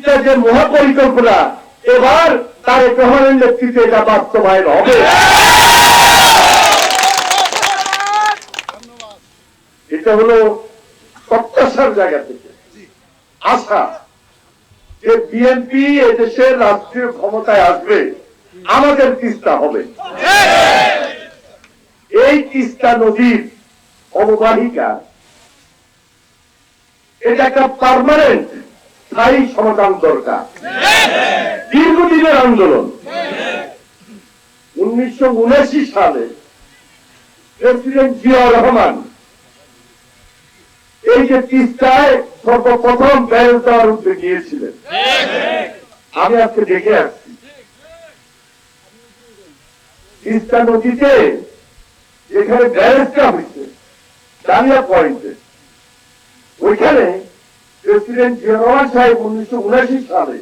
তিস্তা যে মহাপরিকল্পনা এবার তারেক রহমানের নেতৃত্বে এটা বাস্তবায়ন হবে। এটা হলো প্রত্যাশার জায়গা থেকে আশা যে বিএনপি এদেশের রাষ্ট্রীয় ক্ষমতায় আসবে, আমাদের তিস্তা হবে। এই তিস্তা নদীর অববাহিকা এটা একটা পার্মানেন্ট স্থায়ী সমাধান দরকার। দীর্ঘদিনের আন্দোলন। 1979 সালে প্রেসিডেন্ট জিয়াউর রহমান এই যে তিস্তায় সর্বপ্রথম ব্যারেজ দেওয়ার উদ্যোগ নিয়েছিলেন, আমি আজকে দেখে আসছি তিস্তা নদীতে যেখানে ব্যারেজটা হয়েছে ডালিয়া পয়েন্টে, ওইখানে প্রেসিডেন্ট জিয়াউর রহমান সাহেব 1979 সালে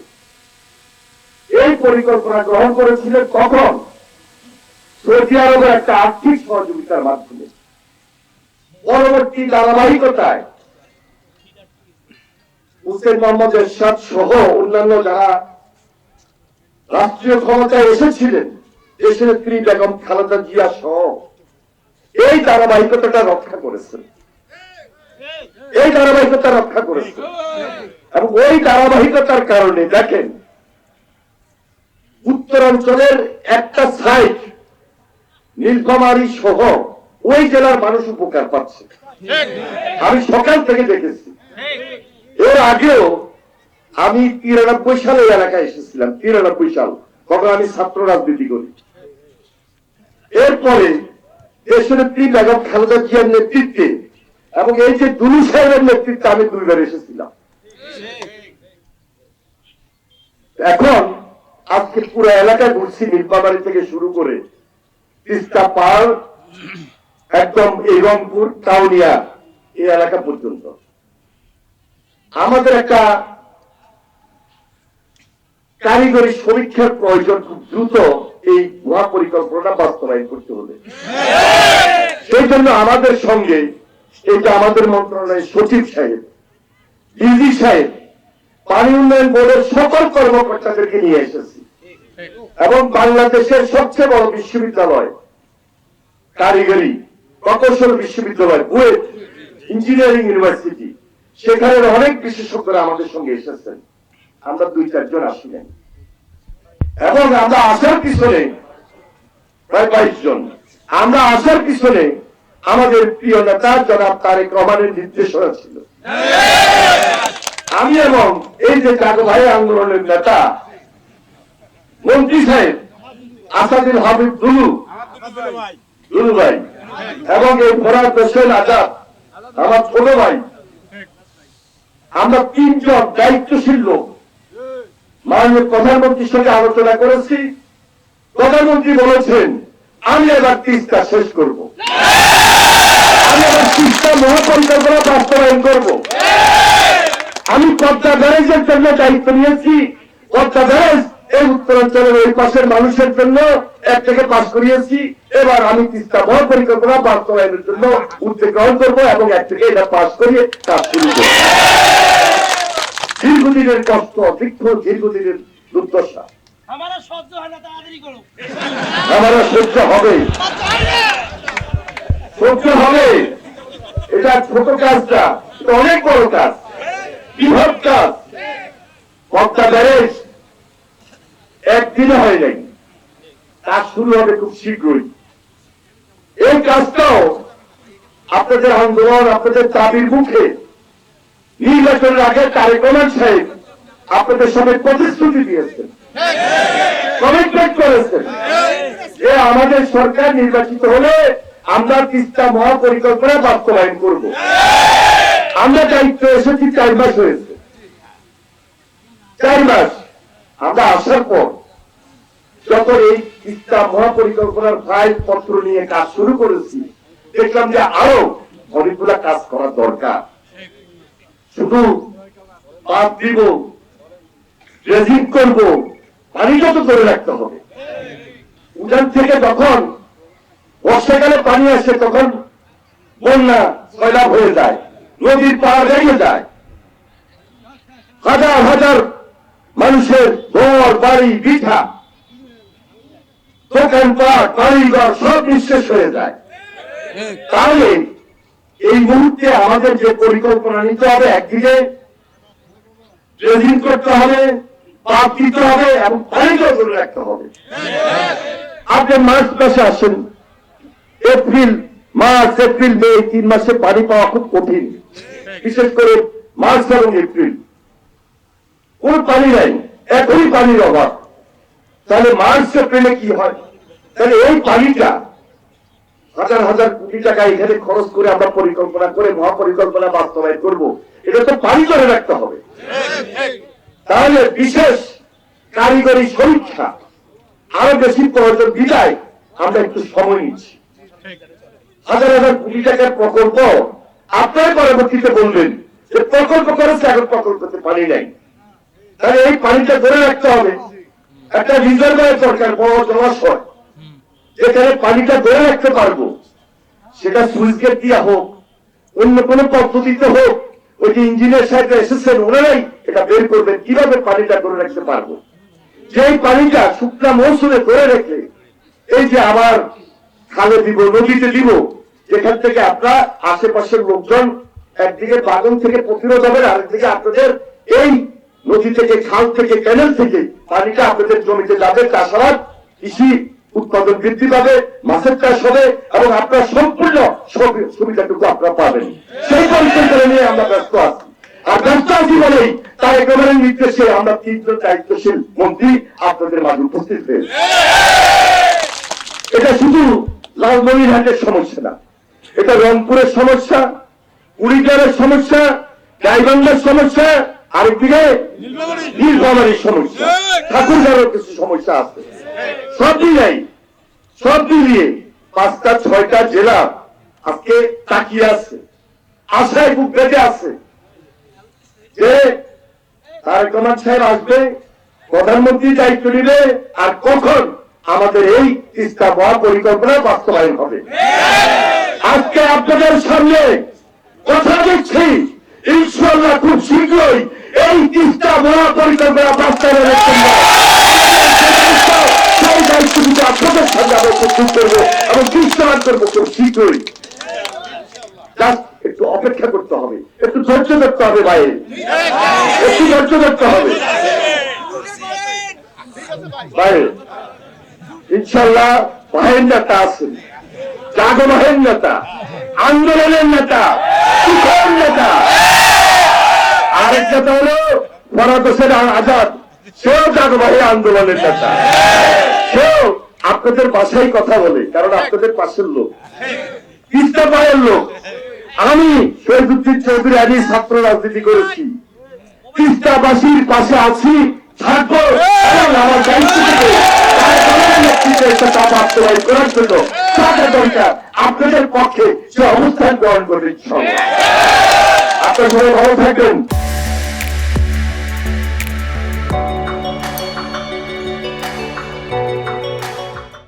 এই পরিকল্পনা গ্রহণ করেছিলেন। তখন সৌদি আরবের একটা আর্থিক সহযোগিতার মাধ্যমে। পরবর্তী ধারাবাহিকতায় হুসেইন মোহাম্মদ এরশাদ সহ অন্যান্য যারা রাষ্ট্রীয় ক্ষমতায় এসেছিলেন, দেশনেত্রী বেগম খালেদা জিয়া সহ এই ধারাবাহিকতাটা রক্ষা করেছেন, এই ধারাবাহিকতা রক্ষা করেছে। এবং ওই ধারাবাহিকতার কারণে দেখেন উত্তরাঞ্চলের একটা সাইড নীলফামারী সহ ওই জেলার মানুষ উপকার পাচ্ছে। আমি সকাল থেকে দেখেছি। এর আগেও আমি 93 সালে এলাকায় এসেছিলাম, 93 সাল, তখন আমি ছাত্র রাজনীতি করি। এরপরে দেশনেত্রী বেগম খালেদা জিয়ার নেতৃত্বে এবং এই যে দুলু সাহেবের নেতৃত্বে আমি 2 বার এসেছিলাম। এখন আজকে পুরো এলাকায় ঘুরছি, নীলফামারী থেকে শুরু করে তিস্তা পার একদম এই রংপুর কাউনিয়া এই এলাকা পর্যন্ত। আমাদের একটা কারিগরি সমীক্ষার প্রয়োজন, খুব দ্রুত এই মহাপরিকল্পনা বাস্তবায়ন করতে হবে। সেই জন্য আমাদের সঙ্গে এটা আমাদের মন্ত্রণালয়ের সচিব সাহেব, ডিজি সাহেব, পানি উন্নয়ন বোর্ডের সকল কর্মকর্তাদেরকে নিয়ে এসেছি এবং বাংলাদেশের সবচেয়ে বড় বিশ্ববিদ্যালয় কারিগরি প্রকৌশল বিশ্ববিদ্যালয়, বুয়েট ইঞ্জিনিয়ারিং ইউনিভার্সিটি, সেখানে অনেক বিশেষজ্ঞরা আমাদের সঙ্গে এসেছেন। আমরা 2-4 জন আসিলেন এবং আমরা আসার পিছনে প্রায় 22 জন। আমরা আসার পিছনে আমাদের প্রিয় নেতা জনাব তারেক রহমানের নির্দেশনা ছিল। আমি এবং এই যে জাগো ভাই আন্দোলনের নেতা মন্ত্রী সাহেব আসাদুল হাবিব দুলু ভাই এবং এই ফরাদ হোসেন আজাদ আমার ছোট ভাই, আমরা 3 জন দায়িত্বশীল লোক মাননীয় প্রধানমন্ত্রীর সঙ্গে আলোচনা করেছি। প্রধানমন্ত্রী বলেছেন আমি এবার তিস্তা শেষ করব, আমি এবার তিস্তা মহাপরিকল্পনা বাস্তবায়ন করব। আমি পদ্মা ব্যারেজের জন্য দায়িত্ব নিয়েছি। পদ্মা ব্যারেজ এই উত্তরাঞ্চলের ওই পাশের মানুষের জন্য 1 থেকে পাস করিয়েছি। এবার আমি তিস্তা মহাপরিকল্পনা বাস্তবায়নের জন্য উদ্যোগ গ্রহণ করবো এবং 1 থেকে এটা পাস করিয়ে কাজ শুরু করব। দীর্ঘদিনের কষ্ট, দীর্ঘদিনের দুর্দশা আমার সহ্য হবে, সহ্য হবে। এটা ছোট কাজটা, অনেক বড় কাজ, বৃহৎ কাজ। পদ্মা ব্যারেজ একদিনে হয় নাই, কাজ শুরু হবে খুব শীঘ্রই। এই কাজটাও আপনাদের আন্দোলন, আপনাদের দাবির মুখে নির্বাচনের আগে তারেক রহমান সাহেব আপনাদের সঙ্গে প্রতিশ্রুতি দিয়েছেন, কমিটমেন্ট করেছেন যে আমাদের সরকার নির্বাচিত হলে আমরা তিস্তা মহাপরিকল্পনা বাস্তবায়ন করব। আমরা দায়িত্ব এসেছি 4 মাস হয়েছে। 4 মাস আমরা আসার পর যখন এই তিস্তা মহাপরিকল্পনার ফাইল পত্র নিয়ে কাজ শুরু করেছি, দেখলাম যে আরো অনেকগুলা কাজ করা দরকার। শুধু পাত দিব, ড্রেজিং করব, পানি যত করে রাখতে হবে। উঠান থেকে যখন বর্ষাকালে পানি আসে তখন বন্যা সয়লাভ হয়ে যায়, নদীর পাড় ভেঙে যায়, হাজার হাজার মানুষের ঘর বাড়ি বিঠা দোকানপাট বাড়িঘর সব নিঃশেষ হয়ে যায়। তাহলে এই মুহূর্তে আমাদের যে পরিকল্পনা নিতে হবে, একদিকে ড্রেজিং করতে হবে, পাপ দিতে হবে এবং পানিটা ধরে রাখতে হবে। আপনি মার্চ মাসে আসেন, মার্চ এপ্রিল মে 3 মাসে পানি পাওয়া খুব কঠিন, বিশেষ করে মার্চ এবং এপ্রিল কোন পানি নাই, এখনই পানির অভাব। তাহলে মার্চ এপ্রিলে কি হয়? তাহলে এই পানিটা হাজার হাজার কোটি টাকা এখানে খরচ করে আমরা পরিকল্পনা করে মহাপরিকল্পনা বাস্তবায়ন করব, এটা তো পানি ধরে রাখতে হবে। তাহলে বিশেষ কারিগরি সমীক্ষা আরো বেশি প্রয়োজন বিদায় আমরা একটু সময় নিচ্ছি। হাজার হাজার কোটি টাকার প্রকল্প আপনারা পরবর্তীতে বলবেন যে প্রকল্প করেছে, এখন প্রকল্পতে পানি নাই। তাহলে এই পানিটা ধরে রাখতে হবে। একটা রিজার্ভার দরকার, বড় জলাশয় যেখানে পানিটা ধরে রাখতে পারবো, সেটা সুইচ গেট দিয়া হোক, অন্য কোন পদ্ধতিতে হোক। ওই যে ইঞ্জিনিয়ার সাহেব এসেছেন, ওনারাই এটা বের করবেন কিভাবে পানিটা ধরে রাখতে পারবো। যে পানিটা শুকনা মৌসুমে ধরে রেখে এই যে আবার খালে দিব, নদীতে দিব, যেখান থেকে আপনার আশেপাশের লোকজন একদিকে বাগান থেকে প্রতিরোধ হবে, আরেকদিকে আপনাদের এই নদী থেকে, খাল থেকে, ক্যানেল থেকে পানিটা আপনাদের জমিতে যাবে, চাষাবাদ কৃষি উৎপাদন বৃদ্ধি পাবে, মাছের চাষ হবে এবং আপনার সম্পূর্ণ সুবিধাটুকু আপনারা পাবেন। সেই পরিকল্পনা নিয়ে আমরা ব্যস্ত আছি। আর ব্যস্ত আছি বলেই তাই একেবারে নির্দেশে আমরা 3 জন দায়িত্বশীল মন্ত্রী আপনাদের মাঝে উপস্থিত হয়েছে। এটা শুধু লালমনিরহাটের সমস্যা না, এটা রংপুরের সমস্যা, কুড়িগ্রামের সমস্যা, গাইবান্ধার সমস্যা, আরেকদিকে নীলফামারীর সমস্যা, ঠাকুরগাঁওয়ের কিছু সমস্যা আছে। সব মিলিয়ে 5টা 6টা জেলা আজকে তাকিয়ে আছে, আশায় বুক বেঁধে আছে যে তারেক রহমান সাহেব আসবে, প্রধানমন্ত্রী দায়িত্ব নিবে, আর কখন আমাদের এই তিস্তা মহাপরিকল্পনা বাস্তবায়ন হবে। আজকে আপনাদের সামনে কথা দিচ্ছি, ইনশাআল্লাহ খুব শীঘ্রই এই তিস্তা মহাপরিকল্পনা বাস্তবায়নের জন্য আপনাদের সামনে আমরা প্রস্তুত করবো এবং দৃশ্যমান করবো খুব শীঘ্রই। একটু অপেক্ষা করতে হবে, একটু ধৈর্য ধরতে হবে ভাই, একটু ধৈর্য ধরতে হবে ভাই। ইনশাল্লাহ ভাইয়ের নেতা আছেন, জাগো ভাইয়ের নেতা, আন্দোলনের নেতা, সুখের নেতা। আরেক নেতা হলো ফরহাদ হোসেন আজাদ, সেও জাগো ভাই আন্দোলনের নেতা, সেও আপনাদের বাসায় কথা বলে, কারণ আপনাদের পাশের লোক, তিস্তা পায়ের লোক। আমি শহীদুদ্দিন চৌধুরী আজ ছাত্র রাজনীতি করেছি, তিস্তাবাসীর পাশে আছি, থাকবো। আমার দায়িত্ব বাস্তবায়ন করার জন্য দরকার আপনাদের পক্ষে সে অবস্থান গ্রহণ করে দিচ্ছি। আপনার সবাই ভালো থাকবেন।